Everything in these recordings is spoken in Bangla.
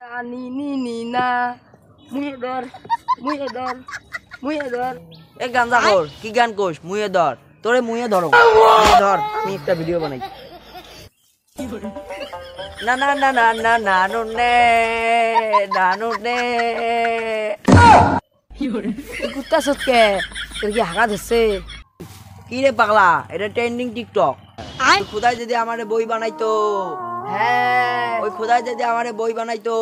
নি নি নি না মুয়ে ধর এক গাঞ্জা কর কি গান কোস মুয়ে ধর তোরে মুয়ে ধরো ধর আমি একটা ভিডিও বানাই না না না না না নানু নে কুত্তা সৎকে তোর কি হাগা ধরছে কি রে পাগলা এটা ট্রেন্ডিং টিকটক খোদাই যদি আমারে বই বানাইতো হ্যাঁ ওই খোদাই যদি আমারে বই বানাইতো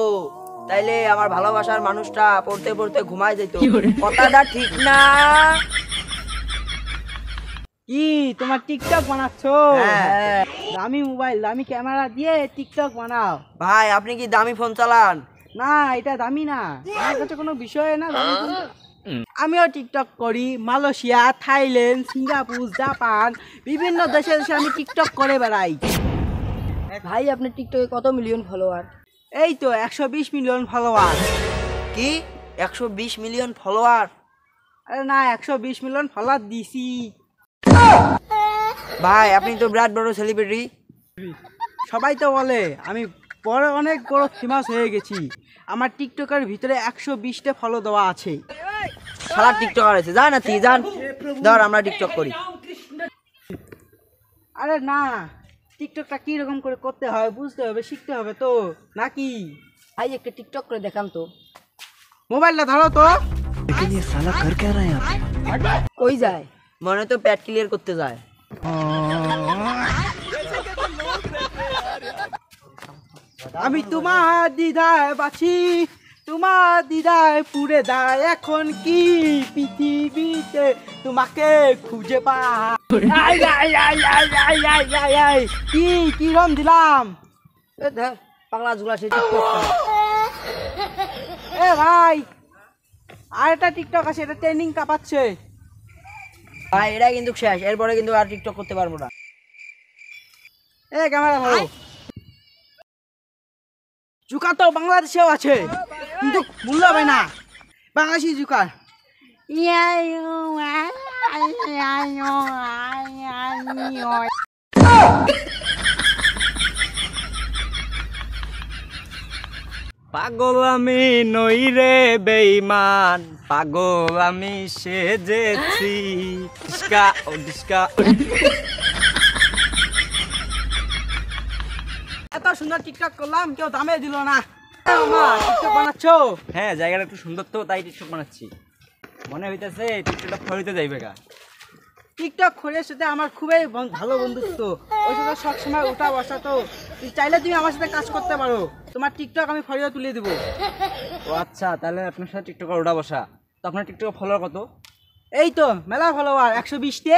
তাইলে আমার ভালোবাসার মানুষটা পড়তে পড়তে ঘুমায় যেত কথাটা ঠিক না কি তোমার টিকটক বানাচ্ছো? হ্যাঁ। দামি মোবাইল দামি ক্যামেরা দিয়ে টিকটক বানাও? ভাই আপনি কি দামি ফোন চালান? না এটা দামি না, আমার কাছে কোনো বিষয় না দামি ফোন। আমিও টিকটক করি, মালয়েশিয়া, থাইল্যান্ড, সিঙ্গাপুর, জাপান বিভিন্ন দেশে দেশে আমি টিকটক করে বেড়াই। ভাই আপনার টিকটকে কত মিলিয়ন ফলোয়ার? এই তো 120 মিলিয়ন ফলোয়ার। কি 120 মিলিয়ন ফলোয়ার? আরে না, 120 মিলিয়ন ফলোয়ার দিছি। ভাই আপনি তো বিরাট বড় সেলিব্রিটি। সবাই তো বলে আমি অনেক বড় ফেমাস হয়ে গেছি। আমার টিকটকের ভিতরে 120টা ফলো দেওয়া আছে। সারা টিকটকার আছে, যান না তুই যান, ধর আমরা টিকটক করি। আরে না, টিকটকটা কি রকম করে করতে হয় বুঝতে হবে, শিখতে হবে তো নাকি? ভাই একটা টিকটক করে দেখান তো। মোবাইলটা ধরো তো। কই যায়? মনে তো প্যাট ক্লিয়ার করতে যায়। আমি তোমার দিদায় বাঁচি, তোমার দিদায় পুড়ে যায়, এখন কি পৃথিবীতে তোমাকে খুঁজে পাই। কি রম দিলাম? এ ধর পাগলা ঝুলা সে টিকটক করে। এ ভাই আর একটা টিকটক আছে, এটা ট্রেন্ডিং কাঁপাচ্ছে। ভাই এটা কিন্তু শেষ, এরপরে কিন্তু আর টিকটক করতে পারবো না। এ ক্যামেরা ধরো। জুকা তো বাংলাদেশেও আছে কিন্তু মূল্য হবে না, বাংলাদেশি জুকার। পাগল আমি নই রে বেঈমান, পাগল আমি সেজেছি। ডিস্কা ও ডিস্কা। এত সুন্দর টিকটক করলাম, কেউ দামে দিল না। টিকটক বানাচ্ছো? হ্যাঁ, জায়গাটা একটু সুন্দর তো, তাই টিকটক বানাচ্ছি। মনে হইতেছে টিকটকটা ফরিতে যাইবে গা। টিকটক খোরের সাথে আমার খুবই ভালো বন্ধুত্ব, ওই সাথে সবসময় উঠা বসা। তো চাইলে তুমি আমার সাথে কাজ করতে পারো, তোমার টিকটক আমি ফরিয়ে তুলে দেবো। ও আচ্ছা, তাহলে আপনার সাথে টিকটকার ওঠা বসা। তো আপনার টিকটক ফলোয়ার কত? এই তো মেলা ফলোয়ার 120তে।